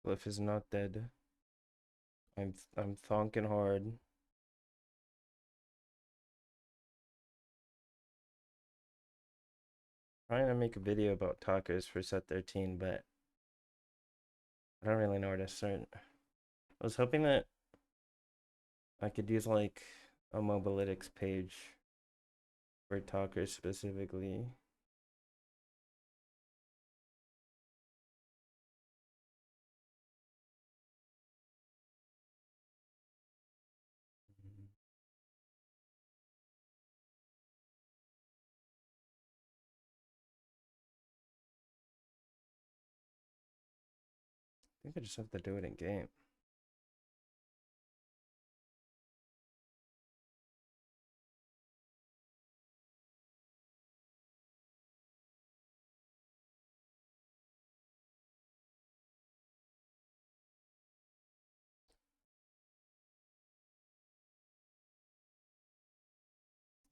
Cliff is not dead. I'm thonking hard. Trying to make a video about Tockers for set 13, but I don't really know where to start. I was hoping that I could use like a Mobalytics page for Tockers specifically. I think I just have to do it in game.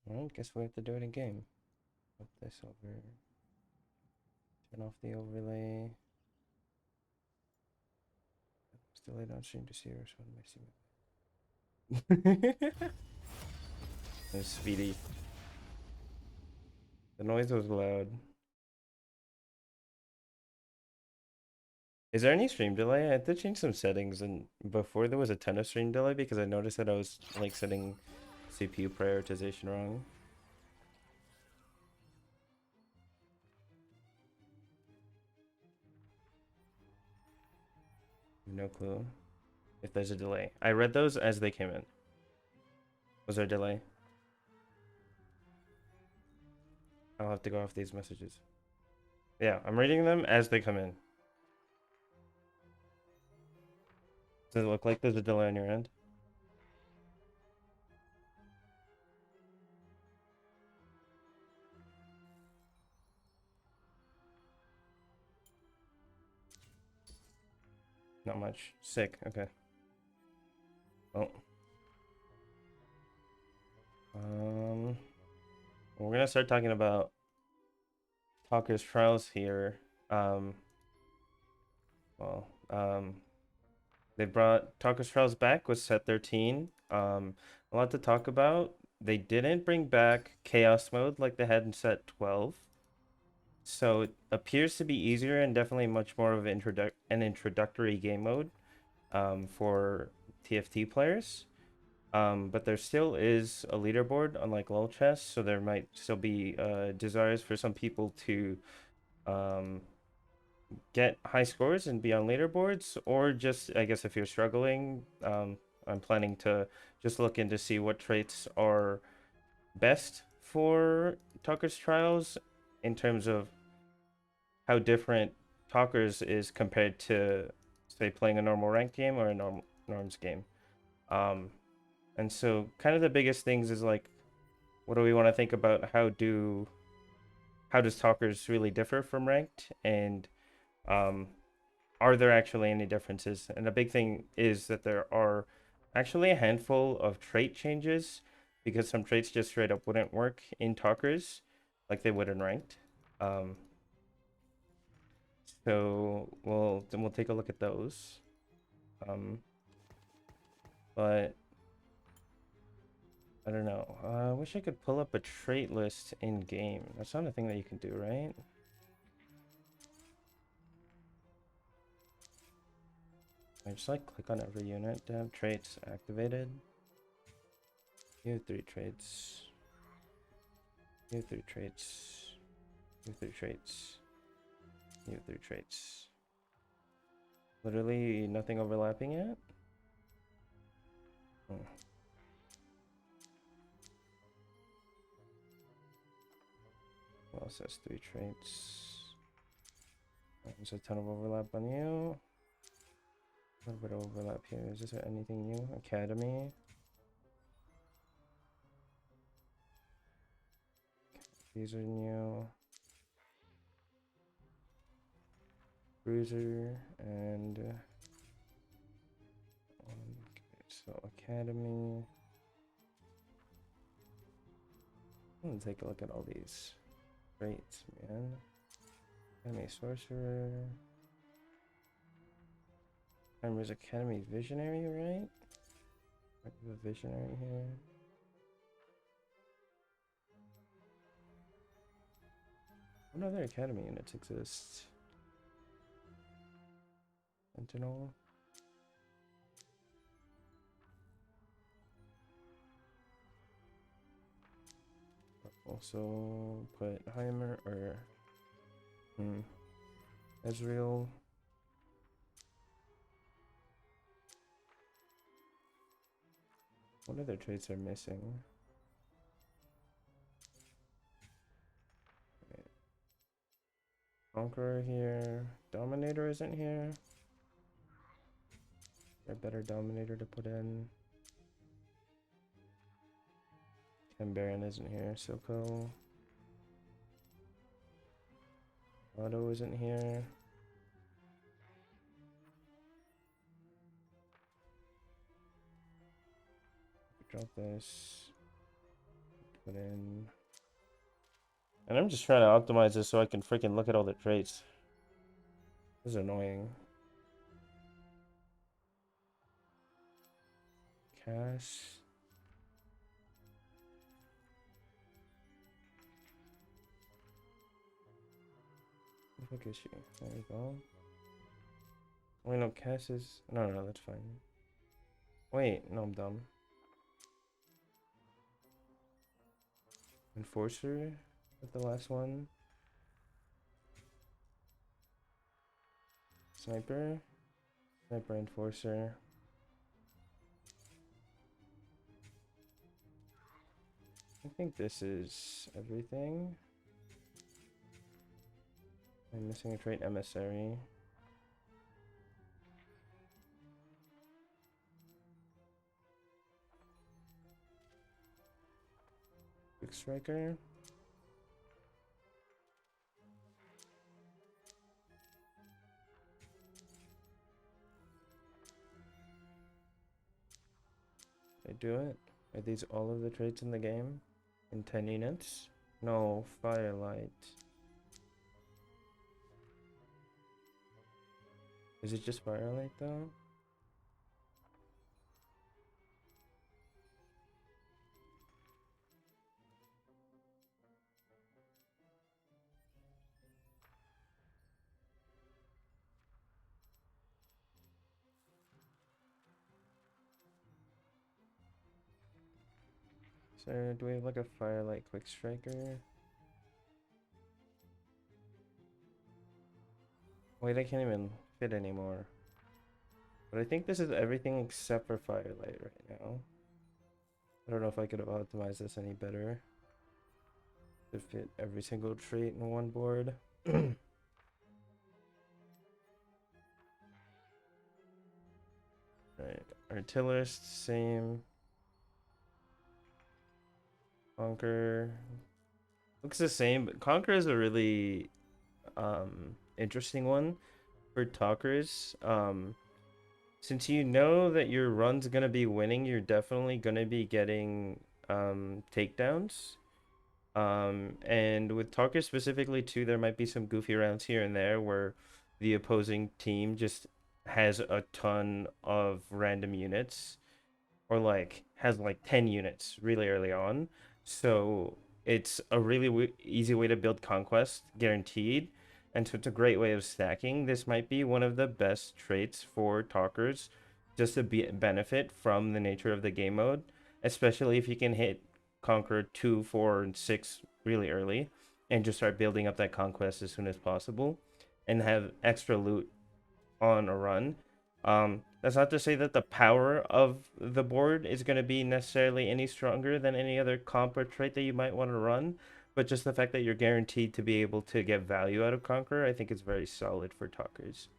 Well, guess we have to do it in game. Flip this over. Turn off the overlay. Still late on stream to see or so my see. It's speedy. The noise was loud. Is there any stream delay? I had to change some settings, and before there was a ton of stream delay because I noticed that I was like setting CPU prioritization wrong. No clue if there's a delay. I read those as they came in. Was there a delay? I'll have to go off these messages. Yeah, I'm reading them as they come in. Does it look like there's a delay on your end? Not much. Sick. Okay. Well. We're gonna start talking about Talker's trials here. Well, they brought Talker's trials back with set 13. A lot to talk about. They didn't bring back chaos mode like they had in set 12. So it appears to be easier and definitely much more of an introductory game mode for TFT players. But there still is a leaderboard unlike LoL chess, so there might still be desires for some people to get high scores and be on leaderboards, or just, I guess, if you're struggling, I'm planning to just look in to see what traits are best for Talkers trials in terms of how different Talkers is compared to, say, playing a normal ranked game or a Norm's game. And so kind of the biggest things is like, what do we want to think about? How does Talkers really differ from ranked? And um, are there actually any differences? And a big thing is that there are actually a handful of trait changes because some traits just straight up wouldn't work in Talkers like they would in ranked. So we'll take a look at those. But I don't know. I wish I could pull up a trait list in game. That's not a thing that you can do, right? I just like click on every unit to have traits activated. You have 3 traits. You have 3 traits. You have 3 traits. You have 3 traits. Literally nothing overlapping yet? Hmm. What else has 3 traits? There's a ton of overlap on you. A little bit of overlap here. Is this anything new? Academy. These are new. Bruiser and okay, so Academy. I'm gonna take a look at all these traits, man. Academy Sorcerer. There's Academy Visionary, right? I have a Visionary here. What other Academy units exist? Sentinel. Also put Heimer or Ezreal. What other traits are missing? Okay. Conqueror here. Dominator isn't here. A better Dominator to put in. Baron isn't here. Silco. Otto isn't here. Drop this. Put in. And I'm just trying to optimize this so I can freaking look at all the traits. This is annoying. Cash. What is she? There we go. Wait, no, Cass is... No, that's fine. Wait, no, I'm dumb. Enforcer with the last one. Sniper. Sniper Enforcer. I think this is everything. I'm missing a trait, Emissary. Quick Striker. Did I do it? Are these all of the traits in the game? In 10 units? No, Firelight. Is it just Firelight though? So do we have like a Firelight Quick Striker? Wait, I can't even fit anymore. But I think this is everything except for Firelight right now. I don't know if I could have optimized this any better to fit every single trait in one board. Right. Artillerist, same. Conquer looks the same, but Conquer is a really interesting one for talkers. Since you know that your run's gonna be winning, you're definitely gonna be getting takedowns. And with talkers specifically too, there might be some goofy rounds here and there where the opposing team just has a ton of random units, or like has like 10 units really early on. So it's a really easy way to build conquest, guaranteed. And so it's a great way of stacking. This might be one of the best traits for talkers just to benefit from the nature of the game mode, especially if you can hit conquer 2, 4, and 6 really early and just start building up that conquest as soon as possible and have extra loot on a run. That's not to say that the power of the board is going to be necessarily any stronger than any other comp or trait that you might want to run, but just the fact that you're guaranteed to be able to get value out of Conqueror, I think is very solid for talkers.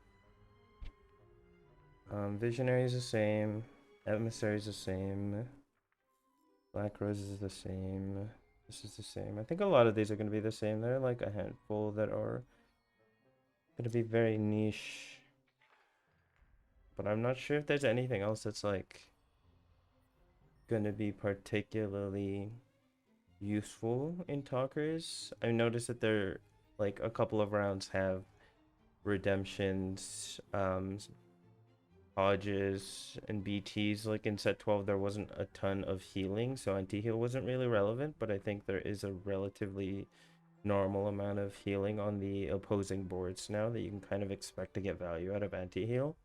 Visionary is the same. Emissary is the same. Black Rose is the same. This is the same. I think a lot of these are going to be the same. There are like a handful that are going to be very niche. But I'm not sure if there's anything else that's like gonna be particularly useful in talkers. I noticed that there like a couple of rounds have redemptions, Hodges, and BTs. Like in set 12 there wasn't a ton of healing, so anti-heal wasn't really relevant, but I think there is a relatively normal amount of healing on the opposing boards now that you can kind of expect to get value out of anti-heal.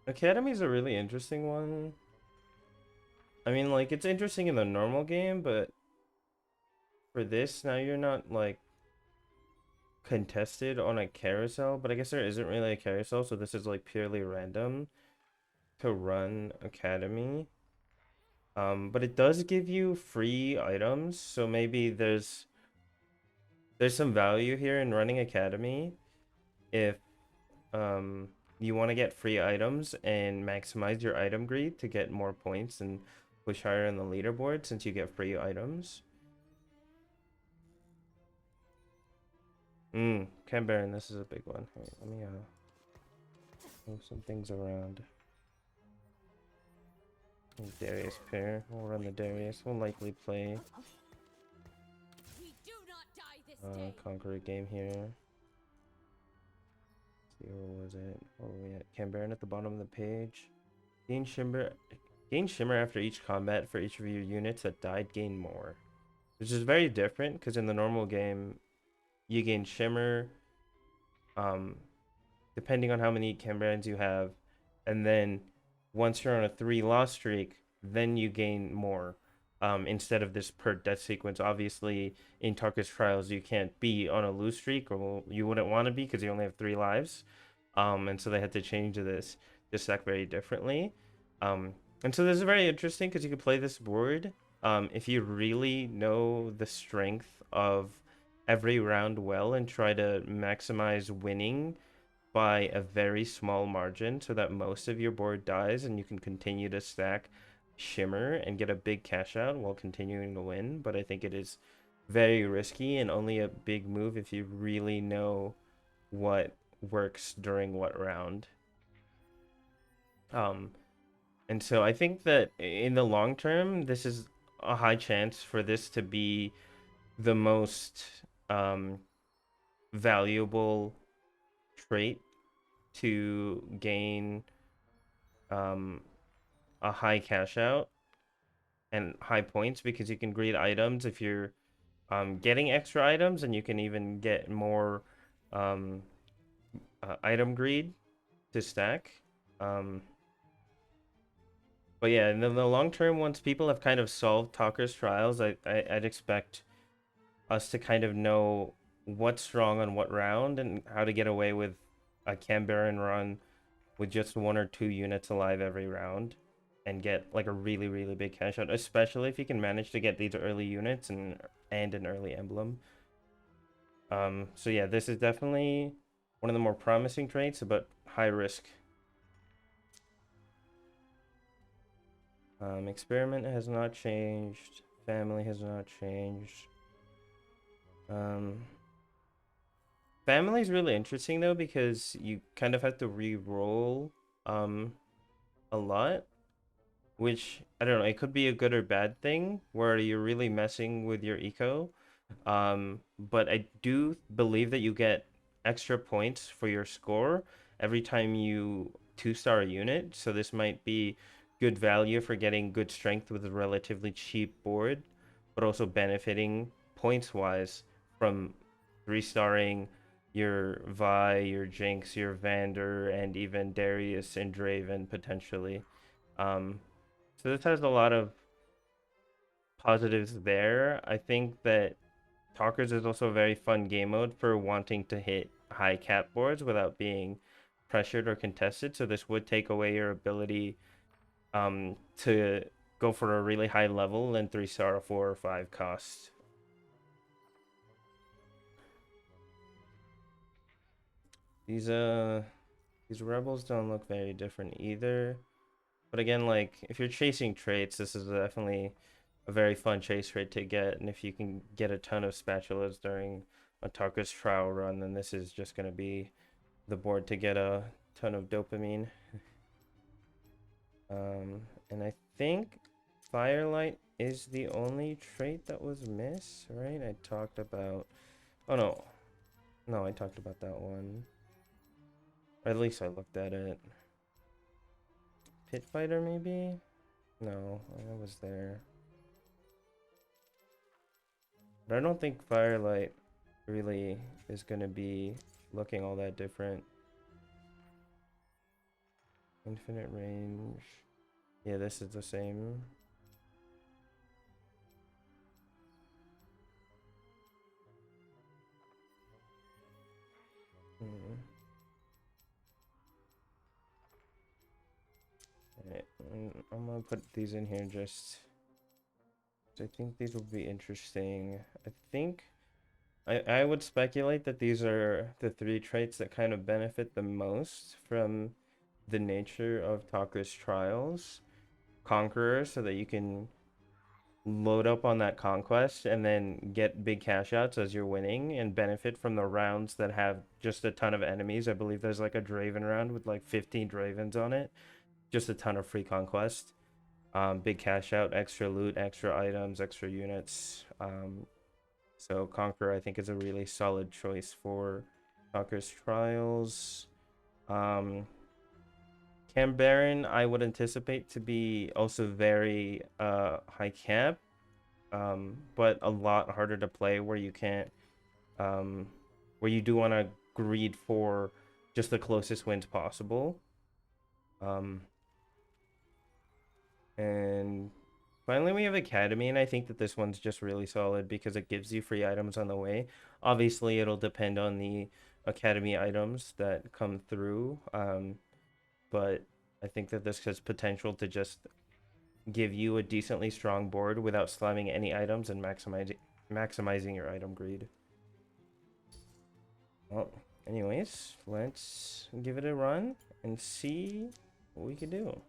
Academy is a really interesting one. I mean, like, it's interesting in the normal game, but for this, now you're not, like, contested on a carousel. But I guess there isn't really a carousel, so this is, like, purely random to run Academy. But it does give you free items, so maybe there's some value here in running Academy if you want to get free items and maximize your item greed to get more points and push higher in the leaderboard since you get free items. Cam Baron, this is a big one. Right, let me move some things around. Darius pair. We'll run the Darius. We'll likely play Conqueror game here. See, where was it? Where were we at? Cam Baron at the bottom of the page. Gain Shimmer after each combat for each of your units that died gain more. Which is very different because in the normal game you gain Shimmer depending on how many Cam Barons you have, and then once you're on a 3 loss streak, then you gain more. Instead of this per death sequence. Obviously, in Tockers Trials, you can't be on a lose streak, or you wouldn't want to be because you only have 3 lives. And so they had to change this deck very differently. And so this is very interesting because you can play this board if you really know the strength of every round well and try to maximize winning by a very small margin so that most of your board dies and you can continue to stack Shimmer and get a big cash out while continuing to win. But I think it is very risky and only a big move if you really know what works during what round. And so I think that in the long term, this is a high chance for this to be the most valuable trait to gain a high cash out and high points, because you can greed items if you're getting extra items, and you can even get more item greed to stack. But yeah, in the long term, once people have kind of solved Talker's Trials, I'd expect us to kind of know what's strong on what round and how to get away with a Cam Baron run with just 1 or 2 units alive every round. and get like a really big cash out, especially if you can manage to get these early units and an early emblem. So yeah, this is definitely one of the more promising traits, but high risk. Experiment has not changed. Family has not changed. Um, Family is really interesting though because you kind of have to re-roll a lot, which I don't know, it could be a good or bad thing where you're really messing with your eco. But I do believe that you get extra points for your score every time you two-star a unit. So this might be good value for getting good strength with a relatively cheap board, but also benefiting points-wise from three-starring your Vi, your Jinx, your Vander, and even Darius and Draven potentially. Um, so this has a lot of positives there. I think that Talkers is also a very fun game mode for wanting to hit high cap boards without being pressured or contested. So this would take away your ability to go for a really high level and 3-star 4 or 5 cost. These rebels don't look very different either. But again, like if you're chasing traits, this is definitely a very fun chase trait to get. And if you can get a ton of spatulas during a Tarkus trial run, then this is just going to be the board to get a ton of dopamine. And I think Firelight is the only trait that was missed, right? I talked about... Oh, no. No, I talked about that one. Or at least I looked at it. Pit Fighter, maybe? No, I was there. But I don't think Firelight really is going to be looking all that different. Infinite range. Yeah, this is the same. Hmm. Alright, I'm gonna put these in here just... I think these will be interesting. I think I would speculate that these are the 3 traits that kind of benefit the most from the nature of Talker's trials. Conqueror, so that you can load up on that conquest and then get big cash outs as you're winning and benefit from the rounds that have just a ton of enemies. I believe there's like a Draven round with like 15 Dravens on it. Just a ton of free conquest. Big cash out, extra loot, extra items, extra units. So Conqueror, I think, is a really solid choice for Talker's Trials. Cam Baron, I would anticipate to be also very high camp, but a lot harder to play where you can't, where you do want to greed for just the closest wins possible. And finally, we have Academy, and I think that this one's just really solid because it gives you free items on the way. Obviously, it'll depend on the Academy items that come through, but I think that this has potential to just give you a decently strong board without slamming any items and maximizing your item greed. Well, anyways, let's give it a run and see what we can do.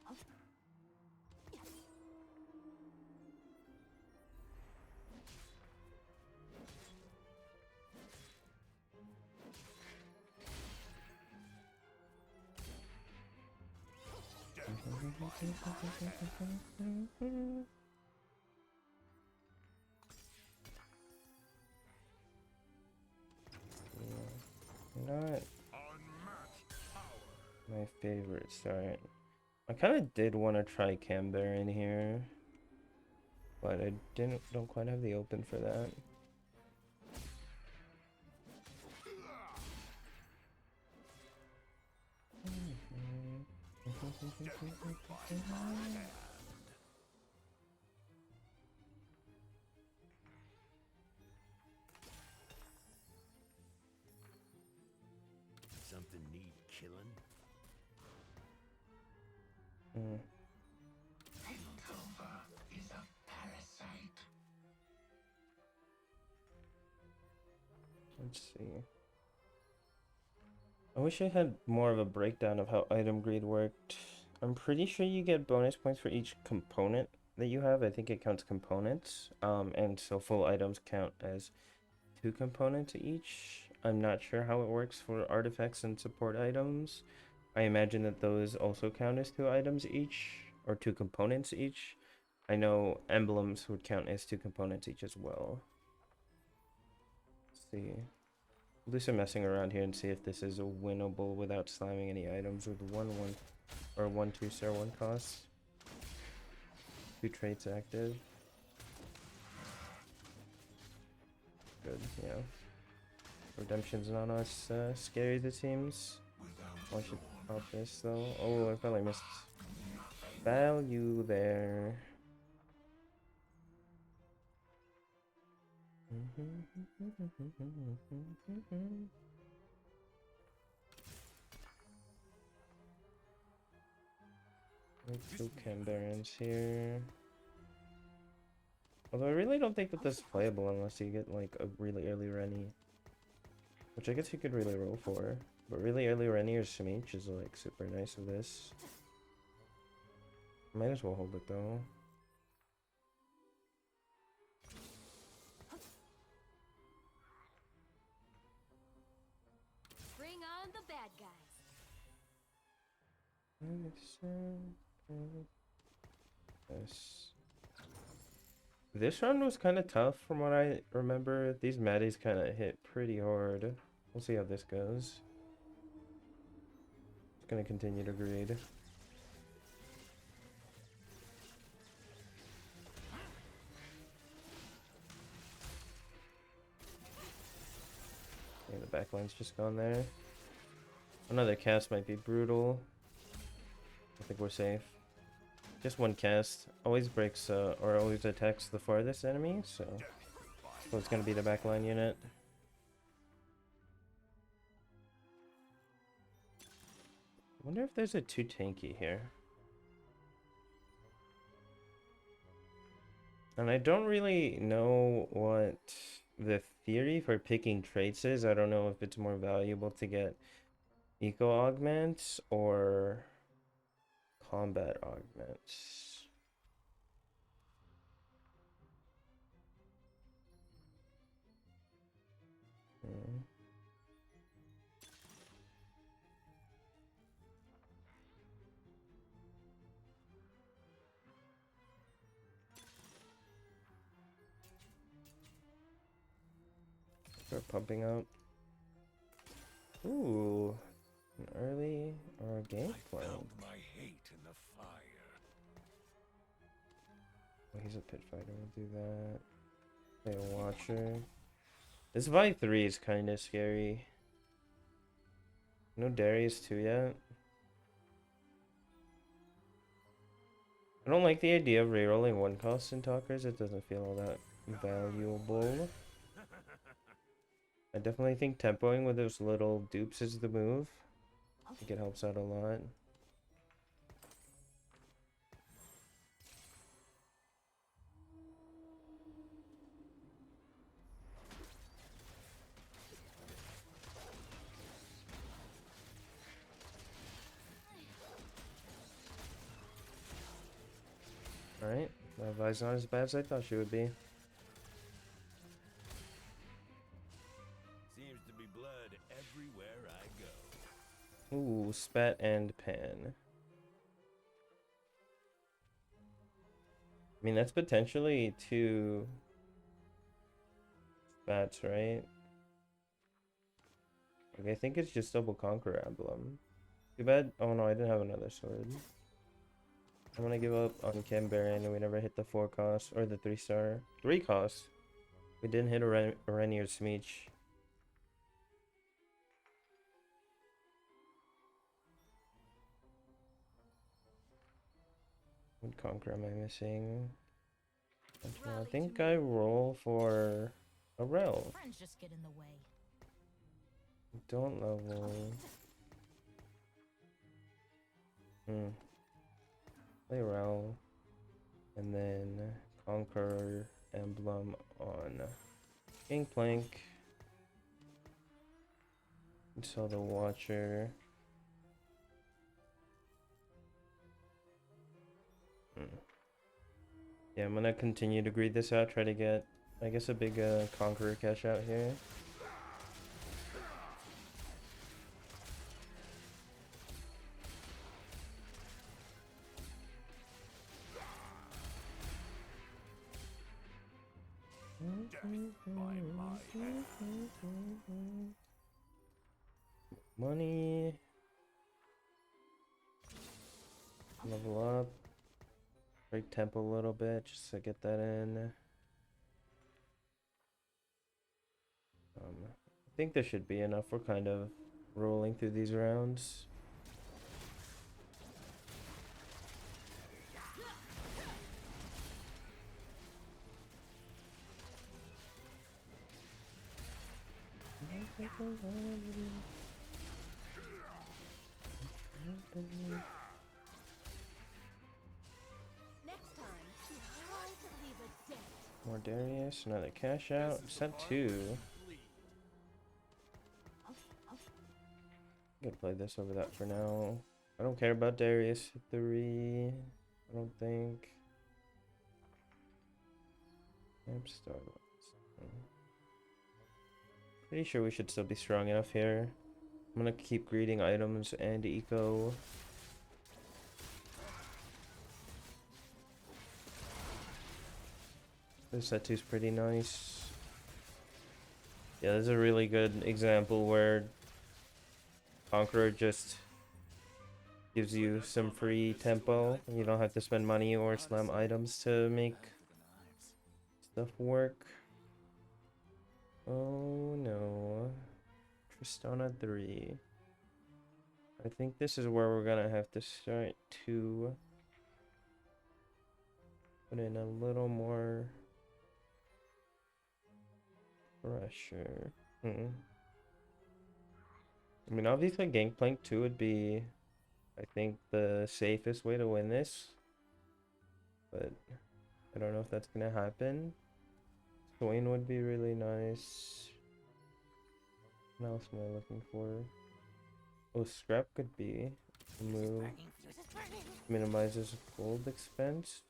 Not my favorite start. I kind of did want to try Camber in here, but I don't quite have the open for that. Something need killing? Let's see. I wish I had more of a breakdown of how item greed worked. I'm pretty sure you get bonus points for each component that you have. I think it counts components. And so full items count as 2 components each. I'm not sure how it works for artifacts and support items. I imagine that those also count as 2 items each, or 2 components each. I know emblems would count as 2 components each as well. Let's see. We'll do some messing around here and see if this is winnable without slamming any items with 1/1 or 1/2 star 1 cost. 2 traits active. Good, yeah. Redemption's not as scary as it seems. I should pop this though. Oh, I probably missed value there. Two Cambarons here. Although I really don't think that this is playable unless you get like a really early Rennie. Which I guess you could really roll for. But really early Rennie or Smeech is like super nice with this. Might as well hold it though. Bring on the bad guys. This run was kind of tough from what I remember. These Maddies kind of hit pretty hard. We'll see how this goes. It's gonna continue to greed. Yeah, the backline's just gone there. Another cast might be brutal. I think we're safe. Just one cast always breaks or always attacks the farthest enemy, so it's gonna be the backline unit. I wonder if there's a 2 tanky here. And I don't really know what the theory for picking traits is. I don't know if it's more valuable to get eco augments or combat augments. Start pumping out. Ooh, an early or a game plan. My hate in the fire. Oh, he's a pit fighter. We'll do that. Play a watcher. This Vi 3 is kind of scary. No Darius 2 yet. I don't like the idea of rerolling 1 cost in Tockers. It doesn't feel all that valuable. I definitely think tempoing with those little dupes is the move. I think it helps out a lot. Alright, that Vi's not as bad as I thought she would be. Seems to be blood everywhere I go. Ooh, Spat and Pan. I mean, that's potentially 2 Spats, right? Okay, I think it's just double Conqueror Emblem. Too bad. Oh no, I didn't have another sword. I'm gonna give up on Cambaron and we never hit the 4 cost or the 3 star. 3 cost. We didn't hit a Rennie or Smeech. What Conqueror am I missing? I think I roll for a Rel. Friends just get in the way. Don't level. Play Rel. And then Conqueror Emblem on Gangplank. Saw the Watcher. Yeah, I'm gonna continue to greed this out, try to get, I guess, a big Conqueror cash out here. Money. Level up. Break tempo a little bit just to get that in. I think this should be enough. We're kind of rolling through these rounds. Next time, try to leave a dent. More Darius, another cash out. Set 2. I'm gonna play this over that for now. I don't care about Darius. 3. I don't think. Camp Star. Pretty sure we should still be strong enough here. I'm gonna keep greeting items and eco. This set 2 is pretty nice. Yeah, this is a really good example where Conqueror just gives you some free tempo. You don't have to spend money or slam items to make stuff work. Oh no. Tristana 3. I think this is where we're gonna have to start to put in a little more pressure. I mean, obviously Gangplank 2 would be, I think, the safest way to win this. But I don't know if that's gonna happen. Swain would be really nice. What else am I looking for? Oh, Scrap could be a move. Minimizes gold expense.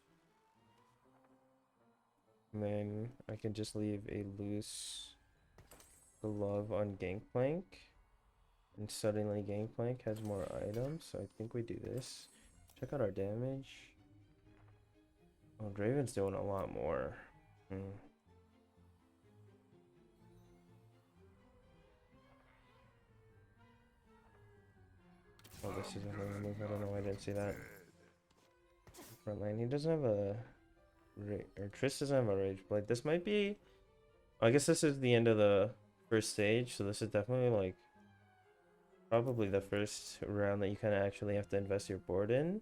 And then I can just leave a loose glove on Gangplank. And suddenly Gangplank has more items. So I think we do this. Check out our damage. Oh, Draven's doing a lot more. Oh, this is another move. I don't know why I didn't see that. Front line. He doesn't have a... Or Triss doesn't have a Rage Blade. This might be... I guess this is the end of the first stage. So this is definitely like... Probably the first round that you kind of actually have to invest your board in.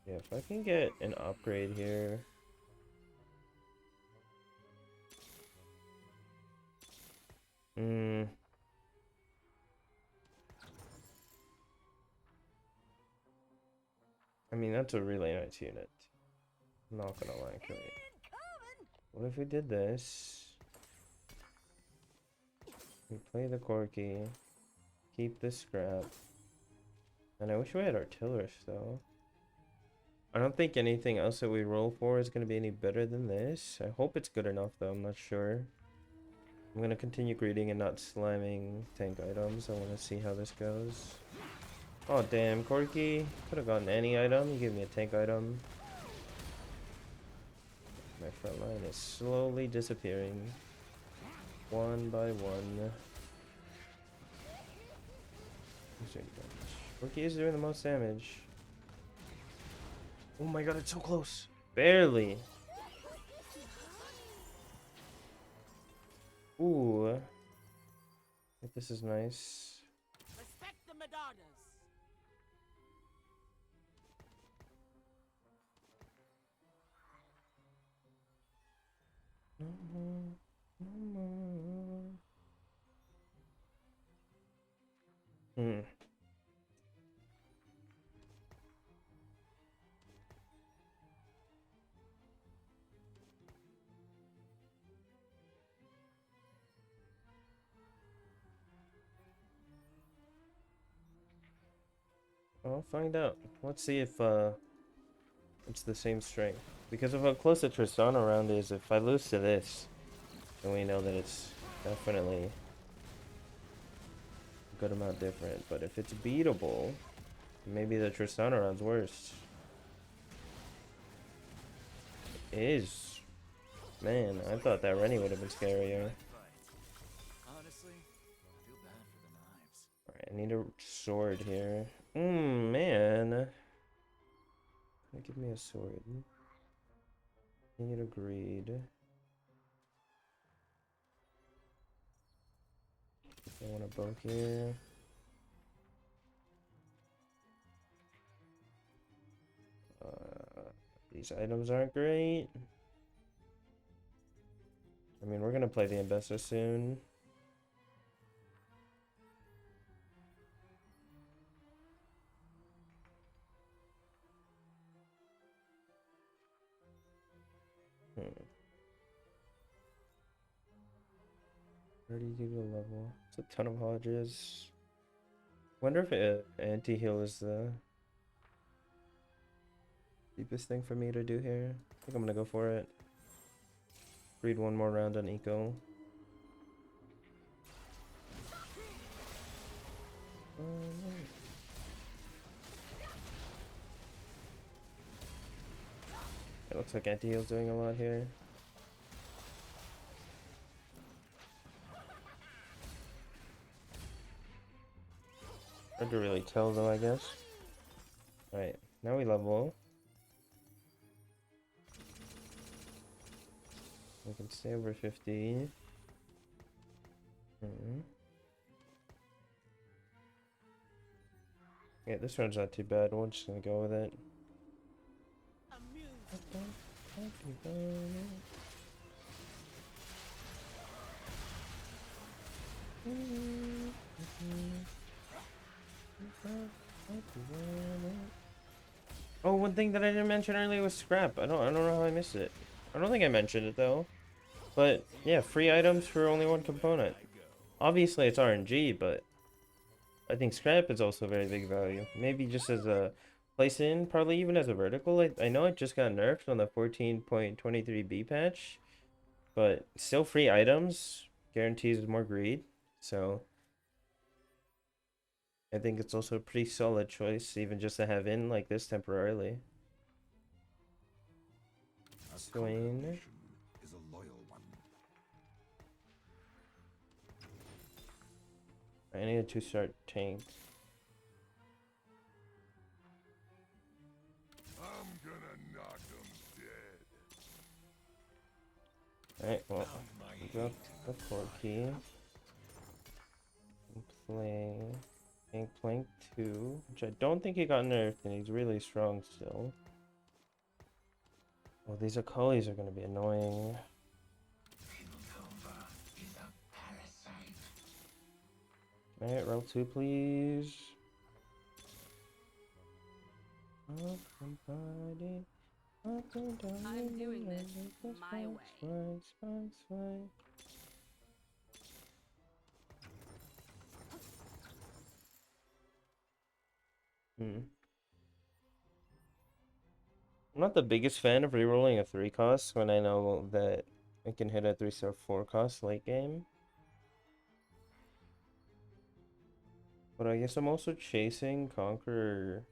Yeah, if I can get an upgrade here... I mean, that's a really nice unit. I'm not gonna lie, Kelly. What if we did this? We play the Corky, keep the Scrap. And I wish we had Artillerist though. I don't think anything else that we roll for is gonna be any better than this. I hope it's good enough though, I'm not sure. I'm gonna continue greeting and not slamming tank items. I wanna see how this goes. Oh damn, Corky. Could have gotten any item. You gave me a tank item. My front line is slowly disappearing. One by one. Corky is doing the most damage. Oh my god, it's so close. Barely. Ooh. I think this is nice. Respect the Madonnas. No more. No more. I'll find out. Let's see if it's the same strength. Because of how close the Tristana round is, if I lose to this, then we know that it's definitely a good amount different. But if it's beatable, maybe the Tristana round's worse. It is. Man, I thought that Rennie would have been scarier. Honestly, I feel bad for the knives. Alright, I need a sword here. Man. Give me a sword. Need a greed. I want a bow here. These items aren't great. I mean, we're gonna play the Ambessa soon. Hmm. 30 giga level. It's a ton of Hodges. Wonder if anti-heal is the cheapest thing for me to do here. I think I'm gonna go for it. Read one more round on eco. It looks like anti-heal's doing a lot here. Hard to really tell though, I guess. Alright, now we level. We can stay over 50. Yeah, this one's not too bad. We're just gonna go with it. Oh, one thing that I didn't mention earlier was scrap. I don't know how I missed it. I don't think I mentioned it though. But yeah, free items for only one component. Obviously it's RNG, but I think scrap is also very big value. Maybe just as a place in, probably even as a vertical. I know it just got nerfed on the 14.23b patch, but still free items guarantees more greed. So I think it's also a pretty solid choice, even just to have in like this temporarily. Swain. Is a loyal one. I need a 2-star tank. I'm gonna knock them dead. Alright, well, we got the Corky. Play Gangplank 2, which I don't think he got nerfed, and he's really strong still. Oh, these Acalis are gonna be annoying. Alright, roll 2, please. I'm doing this my way. I'm not the biggest fan of rerolling a 3 cost when I know that it can hit a 3-star 4 cost late game. But I guess I'm also chasing Conqueror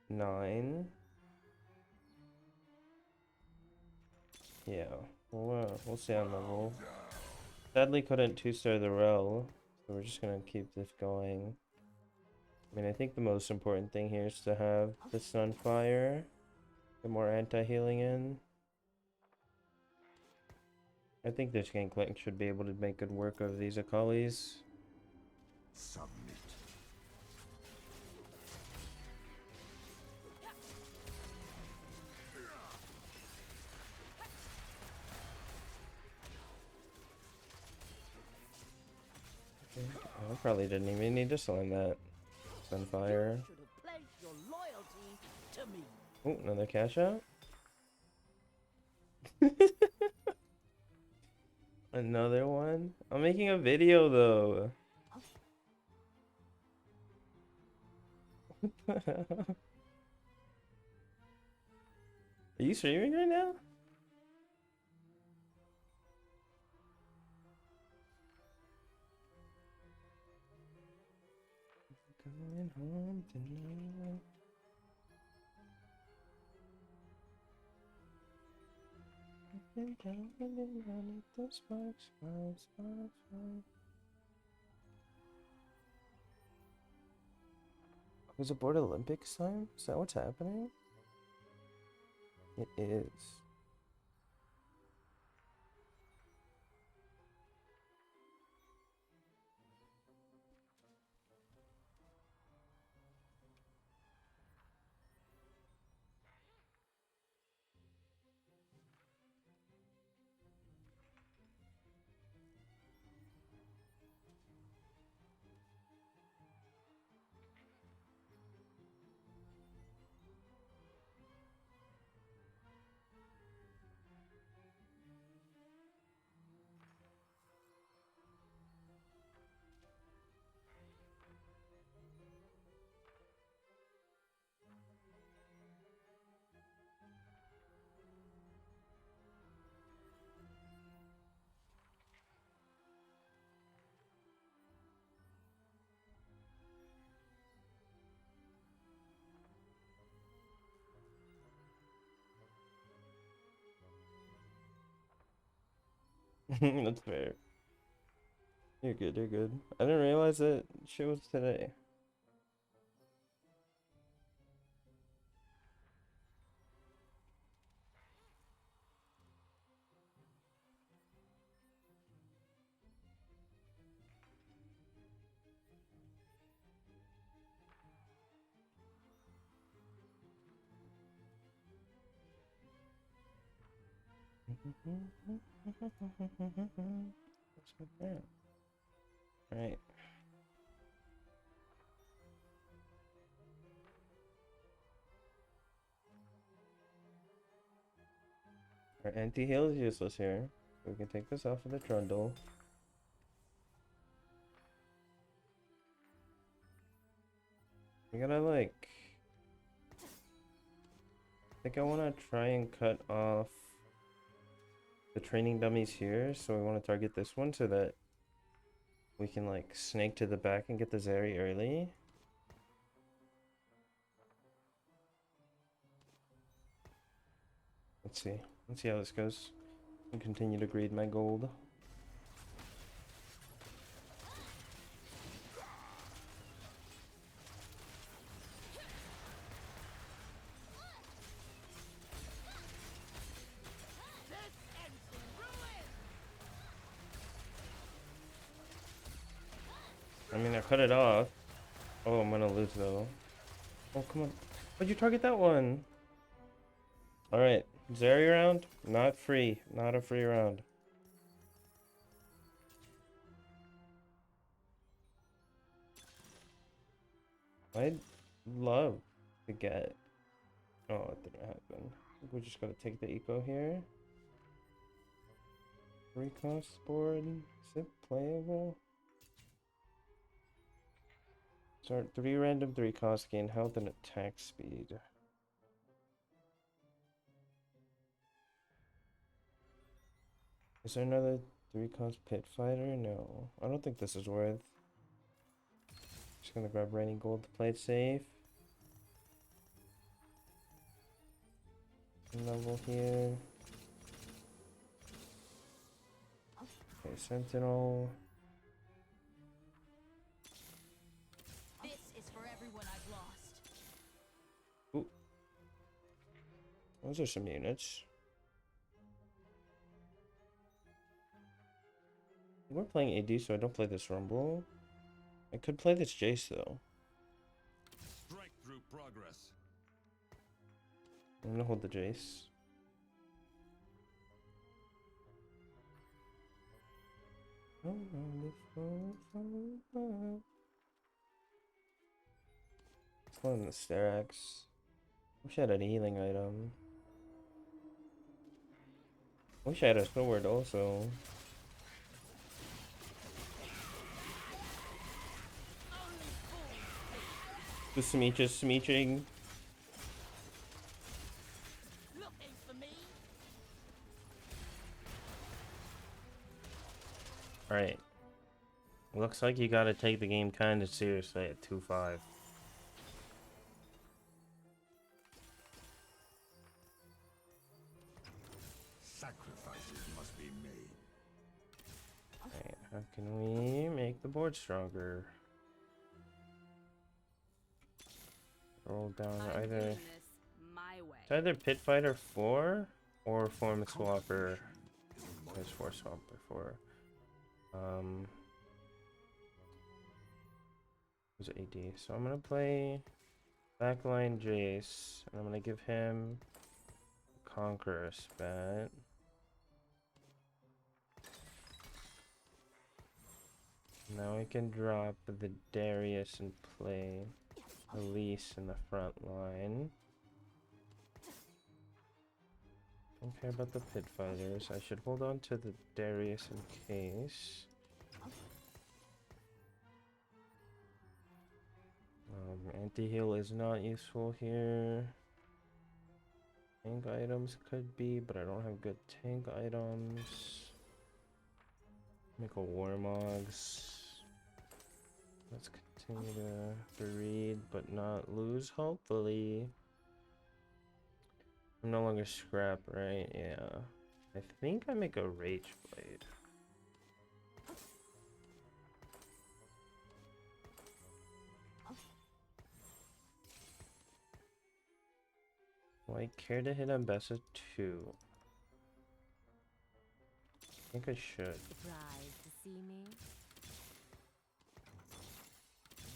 9. Yeah, we'll see on level. Sadly couldn't 2-star the rel, so we're just gonna keep this going. I mean, I think the most important thing here is to have the Sunfire. Get more anti-healing in. I think this Gangplank should be able to make good work of these Akalis. Submit. I probably didn't even need to slam that. Sunfire. Should have pledged your loyalty to me. Oh, another cash out. Another one. I'm making a video though. Are you streaming right now? Going home tonight. Been down and around at the sparks, sparks, sparks, sparks. Was it board Olympics time? Is that what's happening? It is. That's fair. You're good, you're good. I didn't realize that shit was today. What's with that? Alright. Our anti-heal is useless here. So we can take this off of the trundle. We gotta like... I think I wanna try and cut off the training dummies here. So we wanna target this one so that we can like snake to the back and get the Zeri early. Let's see. Let's see how this goes. And continue to greed my gold. I mean, I cut it off. Oh, I'm gonna lose though. Oh, come on. Why'd you target that one? Alright. Zeri round? Not free. Not a free round. I'd love to get... Oh, it didn't happen. I think we just gotta take the eco here. 3-cost board. Is it playable? Start 3 random 3-cost, gain health and attack speed. Is there another 3-cost pit fighter? No. I don't think this is worth. Just gonna grab Rainy Gold to play it safe. Level here. Okay, Sentinel. This is for everyone I've lost. Ooh. Those are some units. We're playing AD, so I don't play this Rumble. I could play this Jace though. Strike through progress. I'm gonna hold the Jace. Let's go in the Sterax. Wish I had a healing item. Wish I had a sword also. The smooching. Looking for me? Alright. Looks like you gotta take the game kind of seriously at 2-5. Sacrifices must be made. Alright, how can we make the board stronger? Roll down I'm either. doing this my way. It's either Pit Fighter 4 or Form Swapper. There's Form Swapper 4. Who's AD? So I'm gonna play backline Jace, and I'm gonna give him Conqueror spat. Now we can drop the Darius and play Elise in the front line. Don't care about the Pit Fighters. I should hold on to the Darius in case. Anti-heal is not useful here. Tank items could be, but I don't have good tank items. Make a Warmogs. Let's continue to breed, but not lose, hopefully. I'm no longer scrap, right? Yeah. I think I make a Rage Blade. Do I care to hit Ambessa 2? I think I should. Surprised to see me?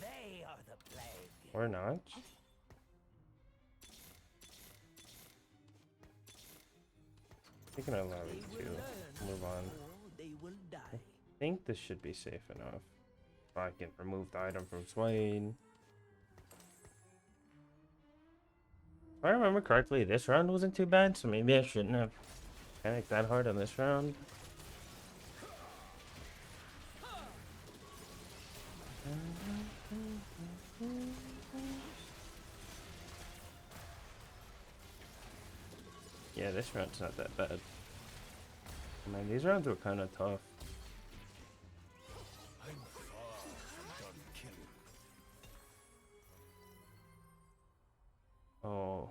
They are the plague. Or not? I can allow They you will to learn, move on. or they will die. I think this should be safe enough. If I can remove the item from Swain. If I remember correctly, this round wasn't too bad, so maybe I shouldn't have panicked that hard on this round. Yeah, this round's not that bad. Man, these rounds were kind of tough. I'm far from done killing. Oh.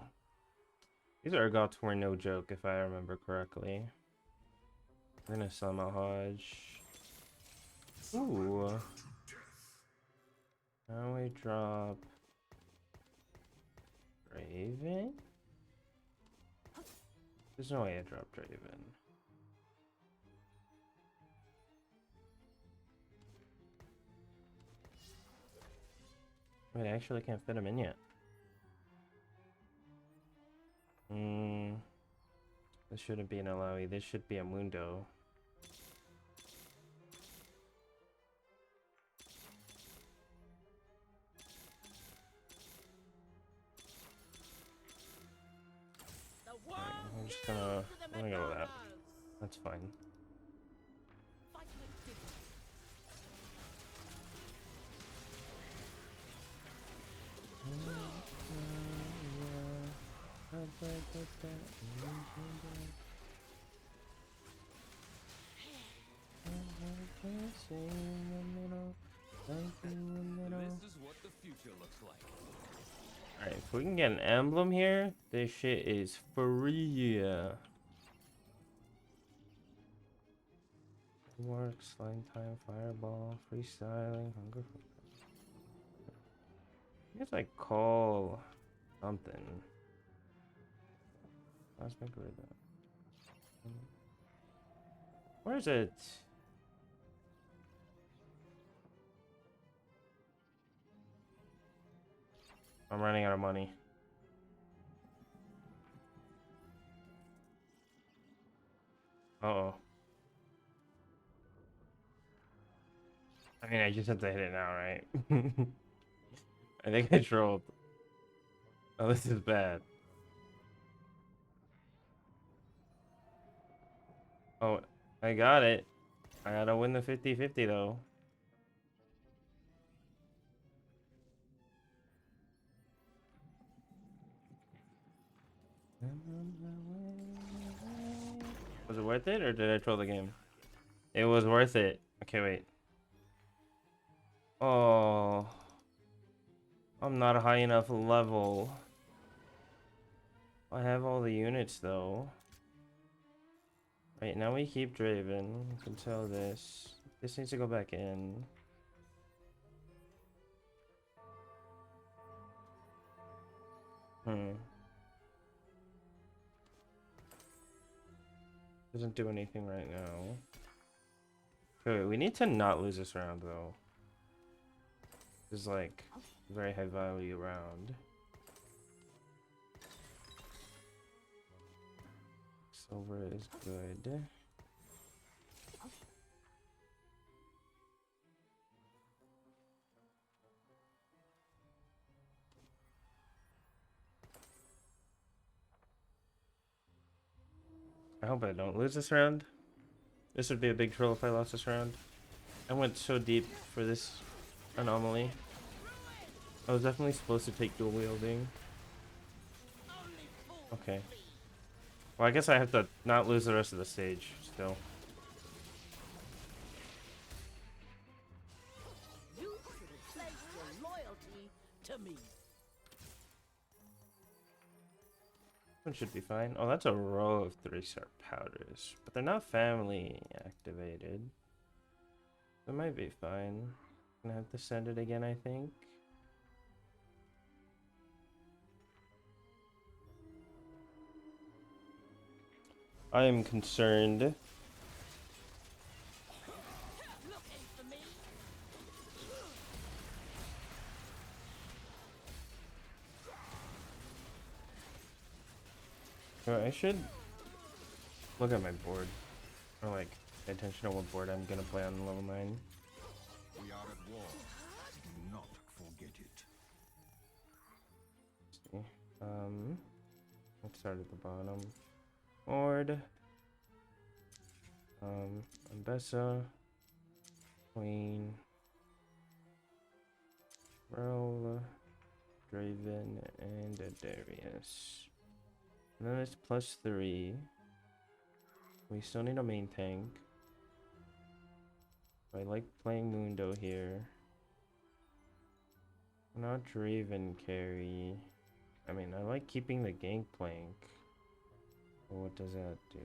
These Urgots were no joke, if I remember correctly. We're gonna summon Hodge. Ooh. Now we drop Draven? There's no way I dropped Draven. Wait, I actually can't fit him in yet. This shouldn't be an Alawi, this should be a Mundo. The world I'm just yields gonna, to the I'm gonna go with that. Madonnas. That's fine. Fight with dignity. This is what the future looks like. Alright, if we can get an emblem here, this shit is free. Works, slime time, fireball, freestyling, hunger. It's like call something. Cosmic rhythm. Where is it? I'm running out of money. Uh-oh. I mean, I just have to hit it now, right? I think I trolled. Oh, this is bad. Oh, I got it. I gotta win the 50-50 though. Was it worth it, or did I troll the game? It was worth it. Okay, wait. Oh, I'm not a high enough level. I have all the units though. Right, now we keep Draven. You can tell this. This needs to go back in. Doesn't do anything right now. Okay, wait, we need to not lose this round though. This is like a very high value round. Silver is good. I hope I don't lose this round. This would be a big troll if I lost this round. I went so deep for this anomaly. I was definitely supposed to take dual wielding. Okay. Well, I guess I have to not lose the rest of the stage still. You should have pledged your loyalty to me. One should be fine. Oh, that's a row of 3-star powders, but they're not family activated. That might be fine. Gonna have to send it again, I think. I am concerned. Looking for me? Oh, I should look at my board, or like pay attention to what board I'm gonna play on level 9. We are at war. Do not forget it. See. Let's start at the bottom. Board. Ambessa. Queen. Roll. Draven and Darius. And then it's +3. We still need a main tank. I like playing Mundo here. Not Draven carry. I mean, I like keeping the Gangplank. But what does that do?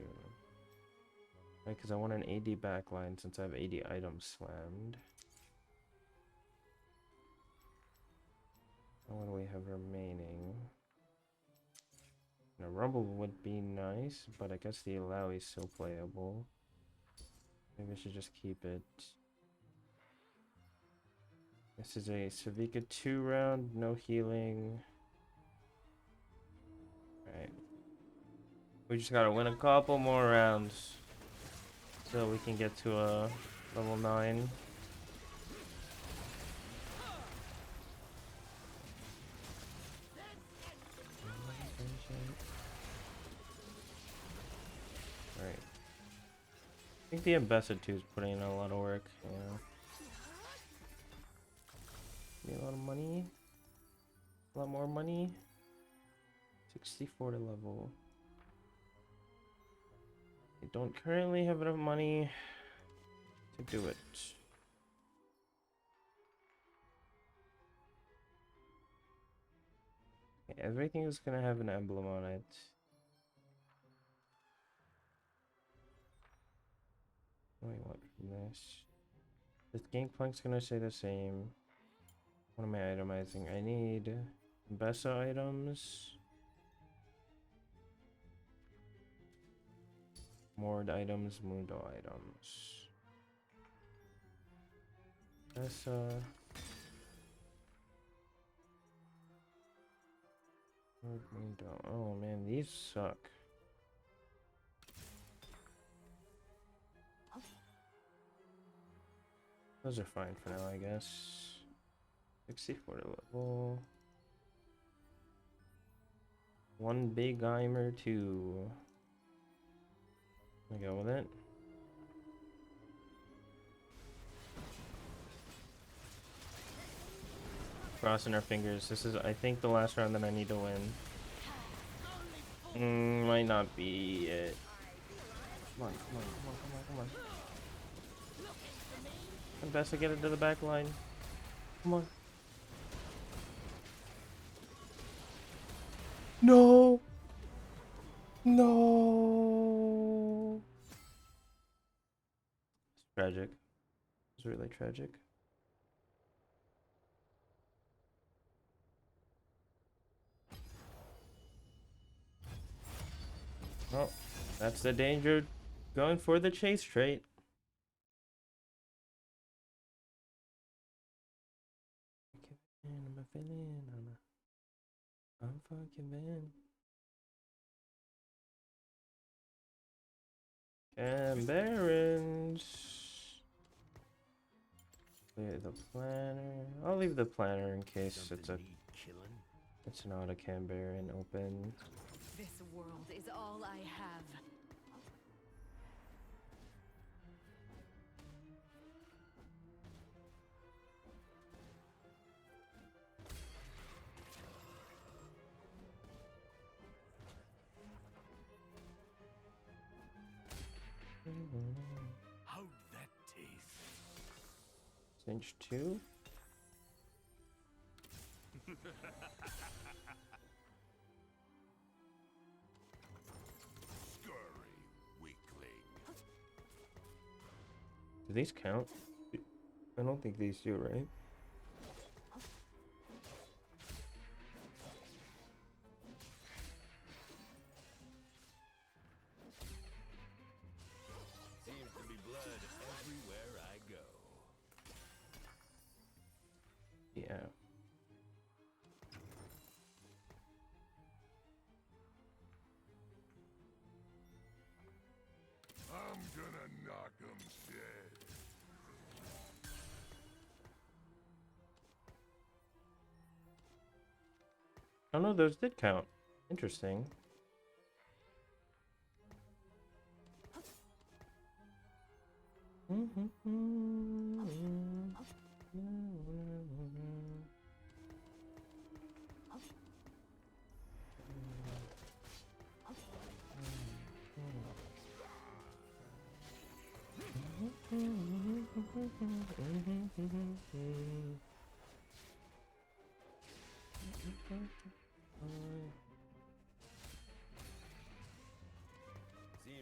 Right, because I want an AD backline since I have 80 items slammed. What do we have remaining? A Rumble would be nice, but I guess the Allow is still playable. Maybe I should just keep it. This is a Savika 2 round, no healing. Alright. We just gotta win a couple more rounds so we can get to a level 9. Alright. I think the Ambassador 2 is putting in a lot of work, yeah. Need a lot of money. A lot more money. 64 to level. I don't currently have enough money to do it. Okay, everything is gonna have an emblem on it. What do I want from this? This Gangplank's gonna stay the same. What am I itemizing? I need Bessa items. Mord items, Mundo items. Bessa. Mord, Mundo. Oh man, these suck. Those are fine for now, I guess. 64 to level. One big Eimer, 2. I go with it. Crossing our fingers. This is, I think, the last round that I need to win. Might not be it. Come on, come on, come on, come on, come on. And best to get it to the back line. Come on. No. No. It's tragic. It's really tragic. Oh, that's the danger. Going for the chase trait. I'm a villain. I'm fucking man. And Barons. Clear the planner. I'll leave the planner in case Something need killing? it's not a Cam Baron open. This world is all I have. How'd that taste? Cinch 2. Scurry, weakling. Do these count? I don't think these do, right? Seems to be blood everywhere I go. Yeah. I'm gonna knock 'em dead. Oh no, those did count. Interesting. Seems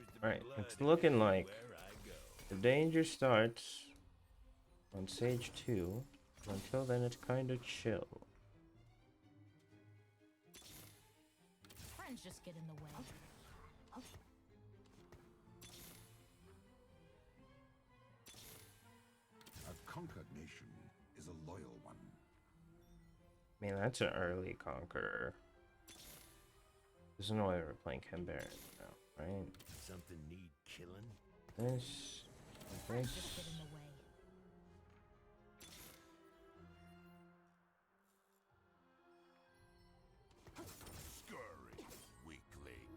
to be Alright, blood it's looking like everywhere I go. the danger starts on Sage 2. Until then, it's kind of chill. Friends just get in the way. A conquered nation is a loyal one. I mean, that's an early conqueror. There's no way we're playing Cam Baron now, right? Something need killing? This, Friends this. just get in the way. Scurry, weakling.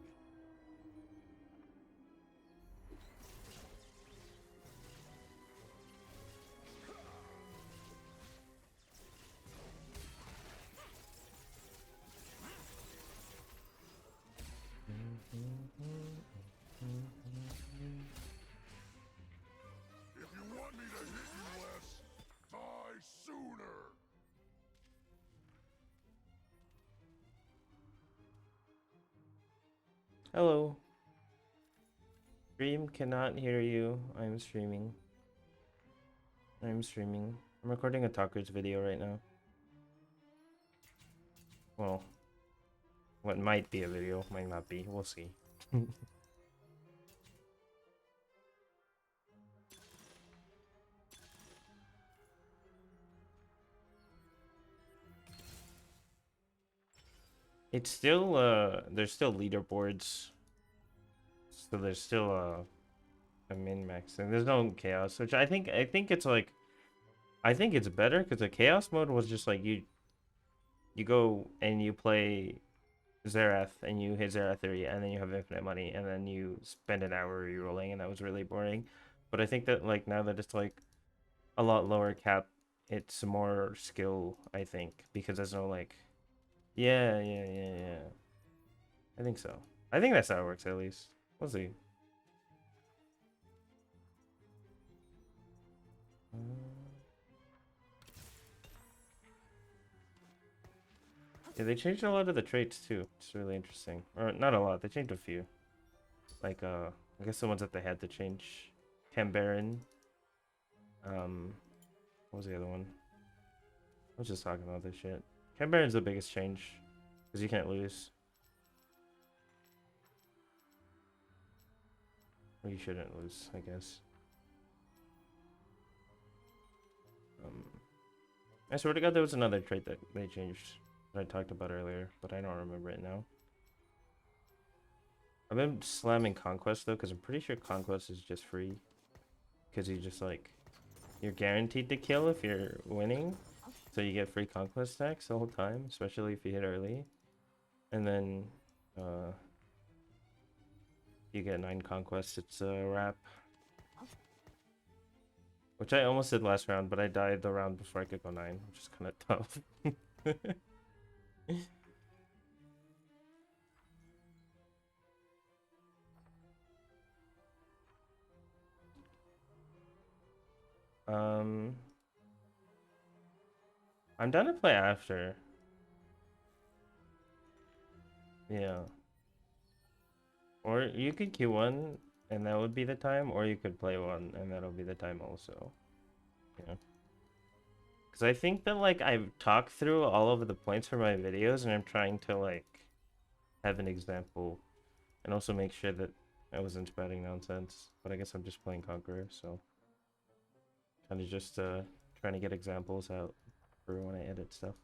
If you want me to hit you less, die sooner. Hello. Stream cannot hear you. I'm streaming. I'm streaming. I'm recording a Tockers video right now. Well, what might be a video, might not be. We'll see. It's still there's still leaderboards. So there's still a min-max and there's no chaos, which I think it's like I think it's better because the chaos mode was just like you go and you play Zerath and you hit Zerath 3 and then you have infinite money and then you spend an hour rerolling and that was really boring. But I think that like now that it's like a lot lower cap, it's more skill, I think, because there's no like yeah. I think so. I think that's how it works at least. We'll see. Yeah, they changed a lot of the traits too. It's really interesting. Or not a lot. They changed a few. Like I guess the ones that they had to change. Cambaron. What was the other one? I was just talking about this shit. Cambaron's the biggest change because you can't lose. Or you shouldn't lose, I guess. I swear to God, there was another trait that they changed that I talked about earlier, but I don't remember it now. I've been slamming Conquest though, because I'm pretty sure Conquest is just free. Because you just like, you're guaranteed to kill if you're winning. So you get free Conquest stacks the whole time, especially if you hit early. And then, you get 9 Conquests, it's a wrap. Which I almost did last round, but I died the round before I could go 9, which is kind of tough. I'm down to play after. Yeah. Or you could Q1 and that would be the time, or you could play 1 and that'll be the time also. Yeah. Because I think that like I've talked through all of the points for my videos and I'm trying to like have an example and also make sure that I wasn't spouting nonsense. But I guess I'm just playing Conqueror, so kind of just trying to get examples out for when I edit stuff.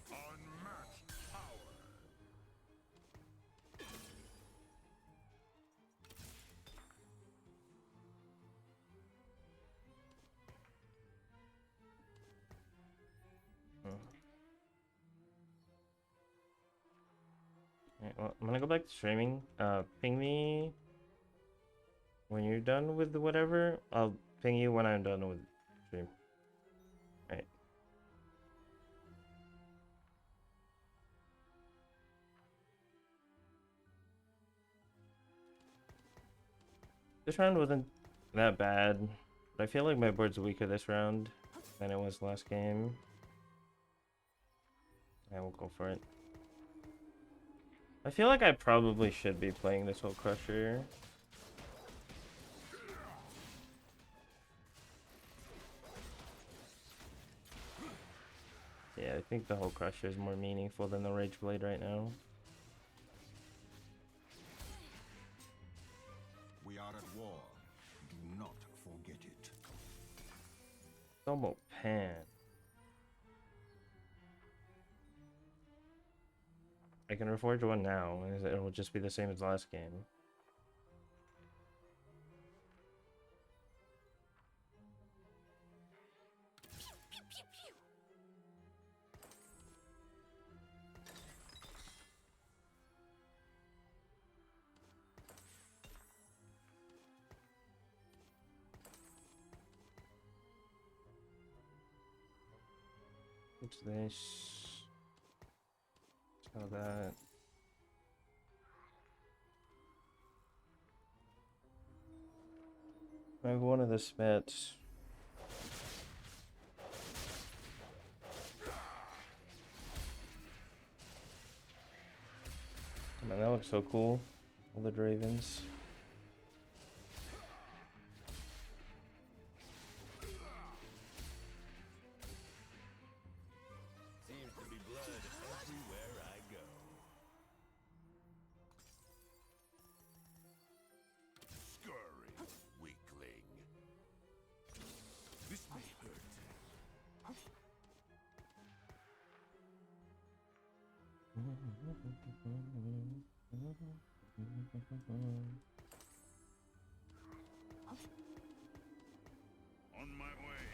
Unmatched power. Alright, well, I'm gonna go back to streaming. Ping me when you're done with whatever. I'll ping you when I'm done with stream. Alright. This round wasn't that bad, but I feel like my board's weaker this round than it was last game. I will go for it. I feel like I probably should be playing this whole Crusher. Yeah, I think the whole Crusher is more meaningful than the Rage Blade right now. We are at war. Do not forget it. Domo Pan. I can reforge one now, and it will just be the same as last game. What's this? Sell that. I have one of the smets. Man, that looks so cool. All the Dravens. Seems to be blood everywhere I go. Scurry, weakling. This may hurt. On my way.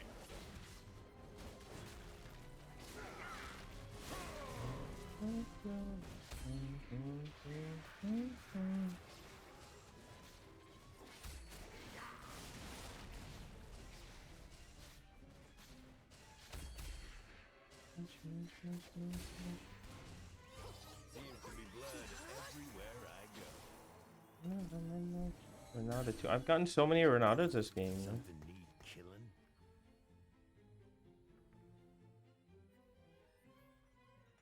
Seems to be blood everywhere I go. Renata too. I've gotten so many Renatas this game. Something need killing?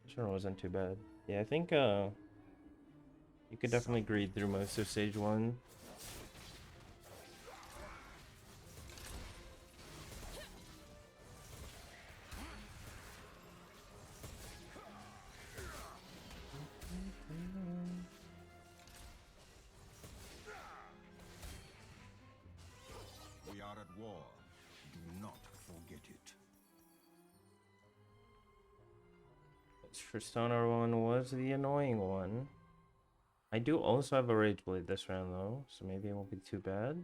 Sure, it wasn't too bad. Yeah, I think you could definitely greed through most of stage 1. We are at war. Do not forget it. Tristana one was the annoying one. I do also have a Rage Blade this round though, so maybe it won't be too bad.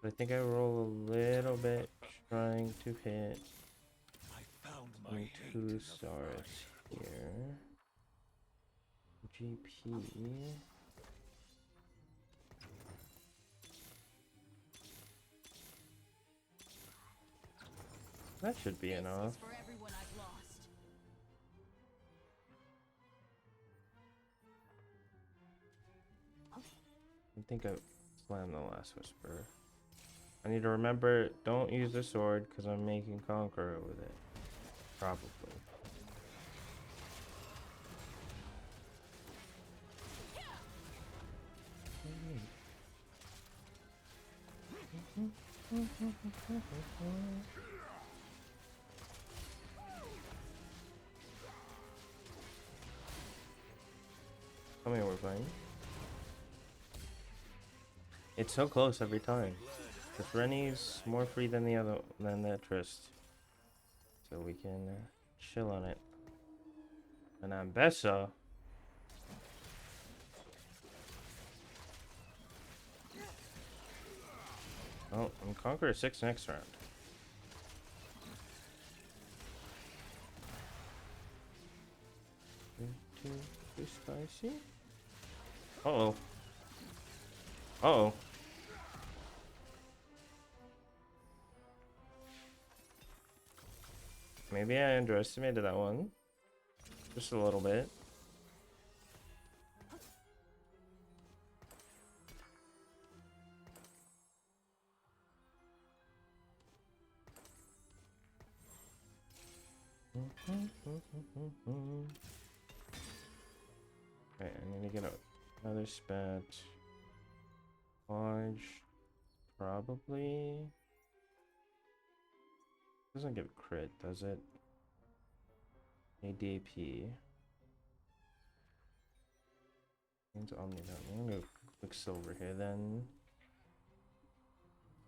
But I think I roll a little bit trying to hit I found my hate 2 in the stars here. GP. That should be enough. For everyone I've lost. I think I slammed the last whisper. I need to remember, don't use the sword because I'm making Conqueror with it. Probably. Tell me we're playing. It's so close every time. Because Rennie's more free than that Trist. So we can chill on it. And I'm Bessa. Oh, I'm Conqueror 6 next round. Too spicy? Uh-oh. Uh-oh. Maybe I underestimated that one. Just a little bit. Okay, I need to get another spat. Large. Probably. Doesn't give crit, does it? ADP. Into Omni. I'm gonna go Quicksilver here then.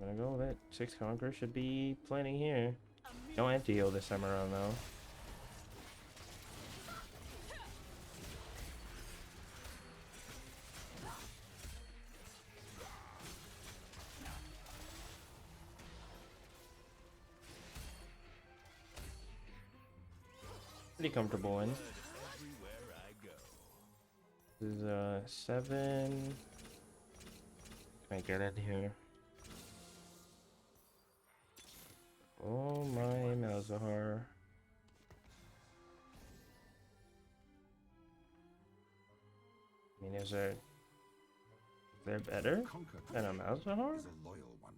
I'm gonna go with it. 6 Conqueror should be plenty here. No anti-heal this time around though. Pretty comfortable win. Everywhere I go. This is 7. Can I get in here? Oh my Malzahar. I mean, is there better Conquer than a Malzahar? is a loyal one.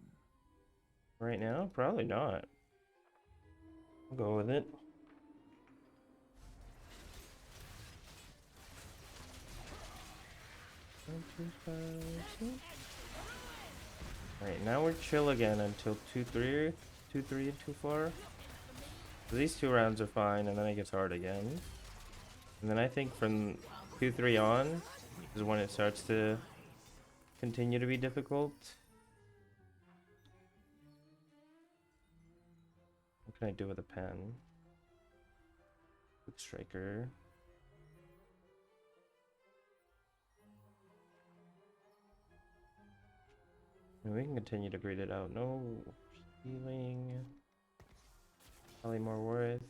Right now? Probably not. I'll go with it. Alright, now we're chill again until 2-3 and 2-4. So these 2 rounds are fine, and then it gets hard again. And then I think from 2-3 on is when it starts to continue to be difficult. What can I do with a pen? Quick Striker. And we can continue to grade it out. No healing. Probably more worth.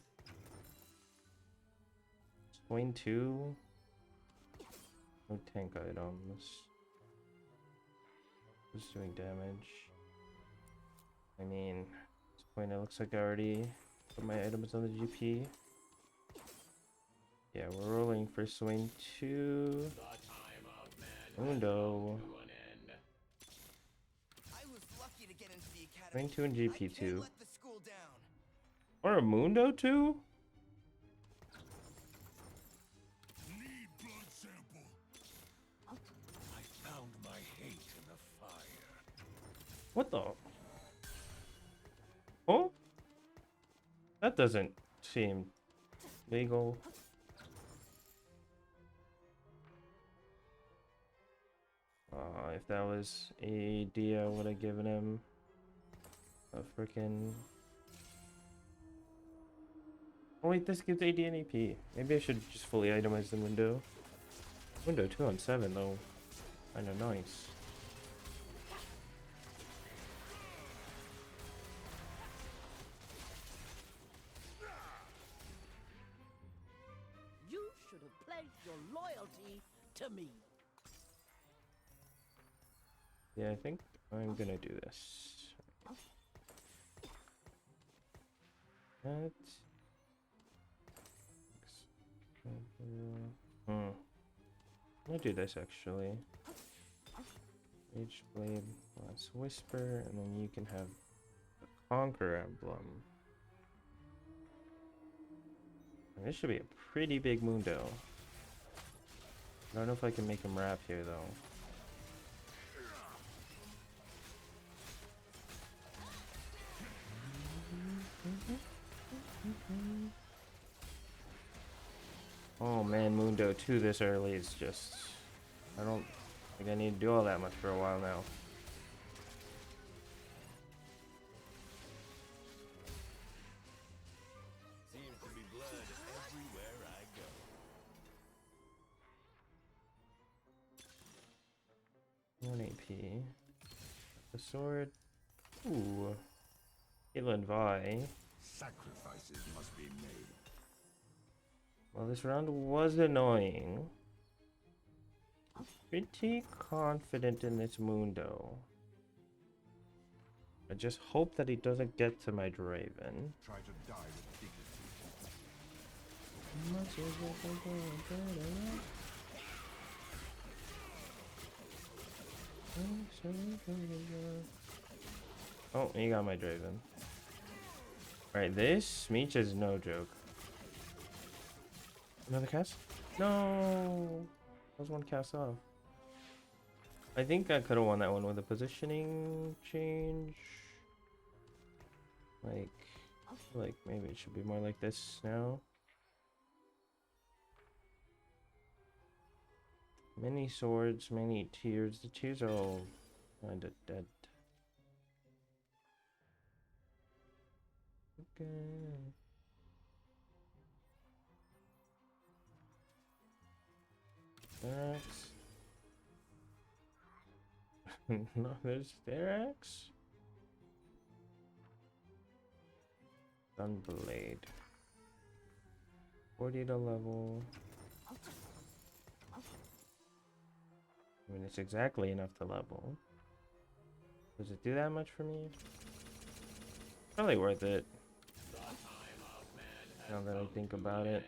Swain 2. No tank items. Just doing damage. I mean, at this point it looks like I already put my items on the GP. Yeah, we're rolling for swing 2. Mundo. I was lucky to get into the academy. Swing 2 and I GP2. can't let the school down. Or a Mundo 2? Need blood sample. I found my hate in the fire. What the? Oh? That doesn't seem legal. If that was AD, I would have given him a freaking. Oh wait, this gives AD and AP. Maybe I should just fully itemize the window. Window 2 on 7 though. Kinda nice. You should have pledged your loyalty to me. Yeah, I think I'm gonna do this. That. I'm gonna do this actually. Rage Blade, Last Whisper, and then you can have the Conquer emblem. And this should be a pretty big Mundo. I don't know if I can make him rap here though. Oh man, Mundo 2 this early is just... I don't think I need to do all that much for a while now. Seems to be blood everywhere I go. 1 AP. The sword. Ooh. Caitlyn Vi. Sacrifices must be made. Well, this round was annoying. Pretty confident in this Mundo. I just hope that he doesn't get to my Draven. Try to die with dignity. Oh, he got my Draven. Alright, this Meech is no joke. Another cast? No! That was one cast off. I think I could have won that one with a positioning change. Like maybe it should be more like this now. Many swords, many tears. The tears are all kinda dead. Okay. Axe. No, there's their axe. Sunblade. 40 to level. I mean, it's exactly enough to level. Does it do that much for me? Probably worth it. Now that I think about it.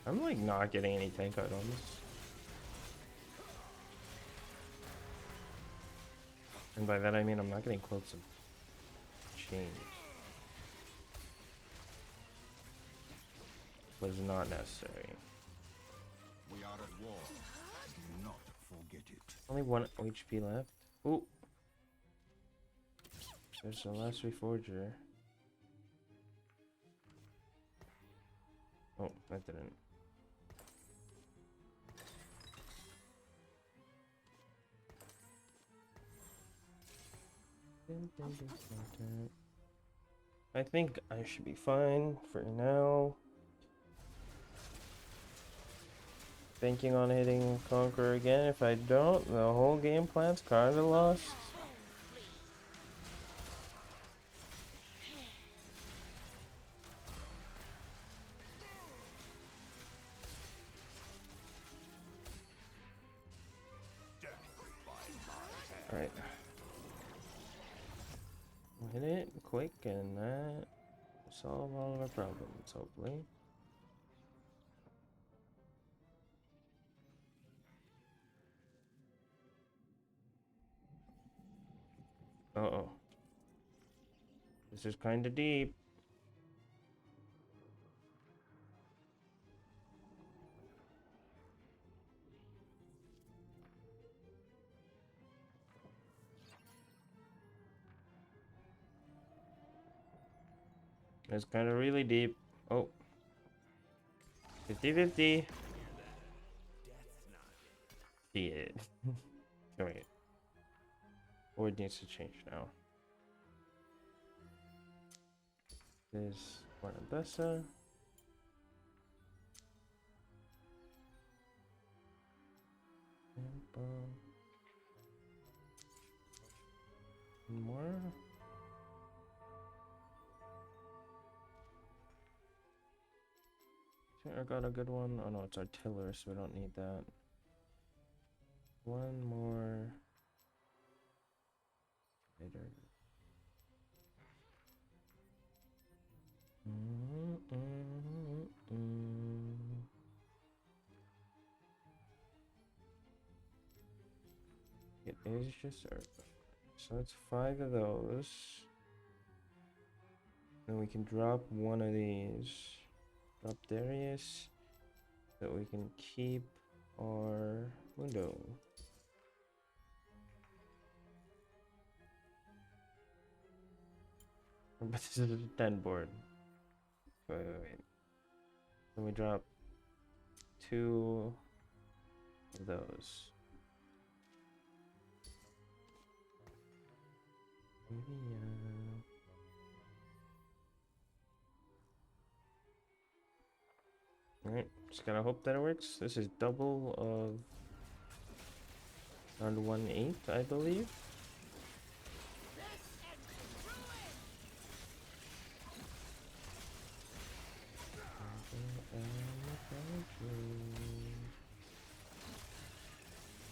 I'm like not getting any tank items. And by that I mean I'm not getting close to change. Was not necessary. We are at war. Do not forget it. Only 1 HP left. Ooh. There's the last reforger. Oh, that didn't. I think I should be fine for now. Thinking on hitting Conqueror again. If I don't, the whole game plan's kinda lost. Alright. Hit it quick and that will solve all of our problems, hopefully. Uh-oh. This is kind of deep. It's kind of really deep. Oh. 50-50. Shit. Wait. Board needs to change now. There's one Abessa. One more. I got a good one. Oh no, it's artillery, so we don't need that. One more. Later. It is just so it's 5 of those. Then we can drop one of these. Drop Darius. So we can keep our window. But this is a 10 board. Wait. Then we drop 2 of those. Alright, just gotta hope that it works. This is double of around 1/8, I believe.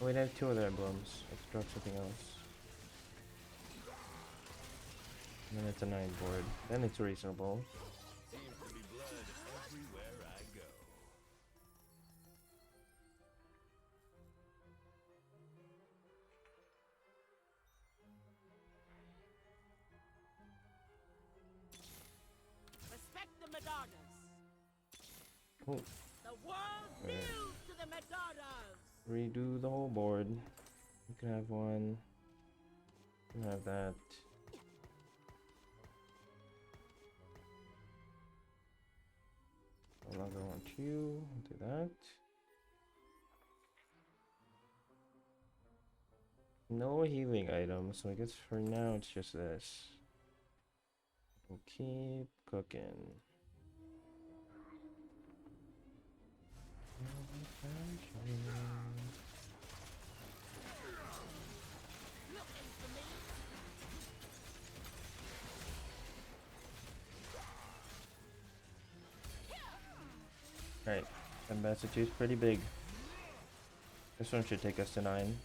Oh, we'd have 2 other emblems. Let's drop something else. And then it's a 9 board. Then it's reasonable. Seems to be blood everywhere I go. Respect the Madonnas. Oh, The world kneels to the Madonnas. redo the whole board. You can have one. You can have that. No longer want you. Do that. No healing items, so I guess for now it's just this. We'll keep cooking. Right, and Massachusetts pretty big. This one should take us to 9.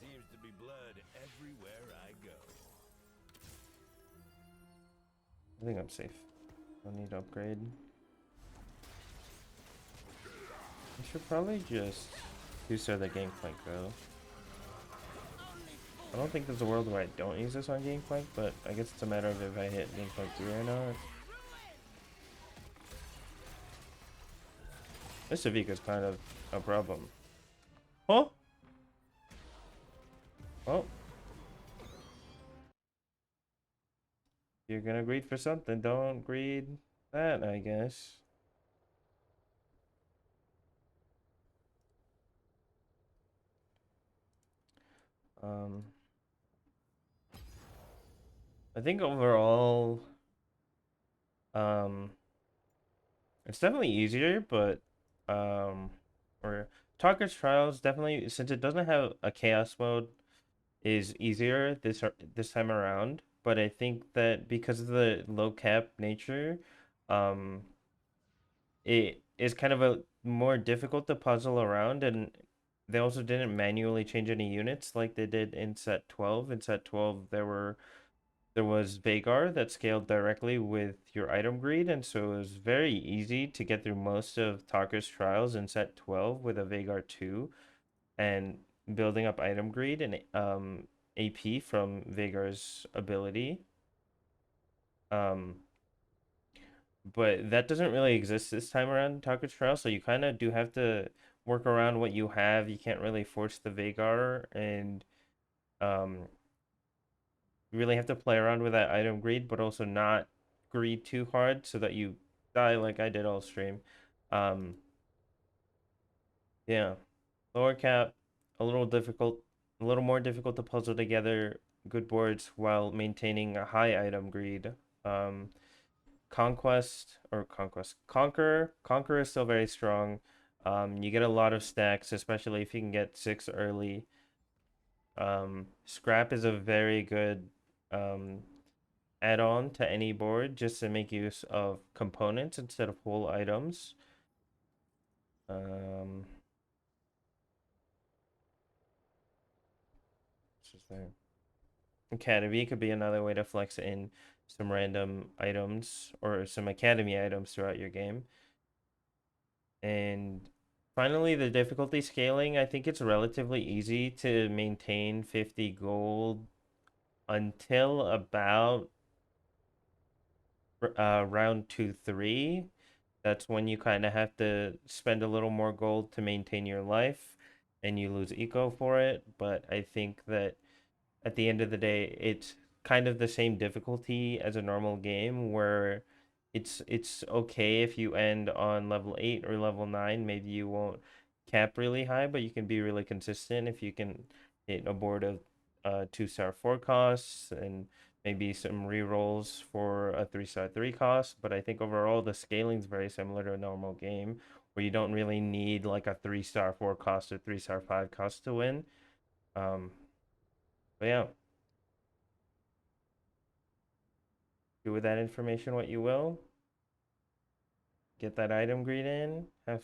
Seems to be blood everywhere I go. I think I'm safe. Don't need to upgrade. I should probably just do-star the Gangplank though. I don't think there's a world where I don't use this on Gangplank, but I guess it's a matter of if I hit Gangplank 3 or not. This Savika's kind of a problem. Huh? Oh. You're gonna greed for something, don't greed that, I guess. I think overall, it's definitely easier, but, or Tockers Trials definitely, since it doesn't have a chaos mode, is easier this time around. But I think that because of the low cap nature, it is kind of a more difficult to puzzle around, and they also didn't manually change any units like they did in set 12. In set 12, there was Vagar that scaled directly with your item greed, and so it was very easy to get through most of Talker's trials in set 12 with a Vagar 2 and building up item greed and AP from Vagar's ability. But that doesn't really exist this time around in Talker's trial, so you kind of do have to work around what you have. You can't really force the Vagar, and um, you really have to play around with that item greed, but also not greed too hard so that you die like I did all stream. Um, yeah, lower cap, a little difficult, a little more difficult to puzzle together good boards while maintaining a high item greed. Um, Conqueror is still very strong. You get a lot of stacks, especially if you can get 6 early. Scrap is a very good add-on to any board just to make use of components instead of whole items. What's his name? Academy could be another way to flex in some random items or some academy items throughout your game. And finally, the difficulty scaling. I think it's relatively easy to maintain 50 gold until about round 2, 3. That's when you kind of have to spend a little more gold to maintain your life and you lose eco for it. But I think that at the end of the day, it's kind of the same difficulty as a normal game where it's okay if you end on level 8 or level 9. Maybe you won't cap really high, but you can be really consistent if you can hit a board of 2-star 4 costs and maybe some rerolls for a 3-star 3 cost. But I think overall the scaling is very similar to a normal game where you don't really need like a 3-star 4 cost or 3-star 5 cost to win. But yeah, do with that information what you will. Get that item greed in. Have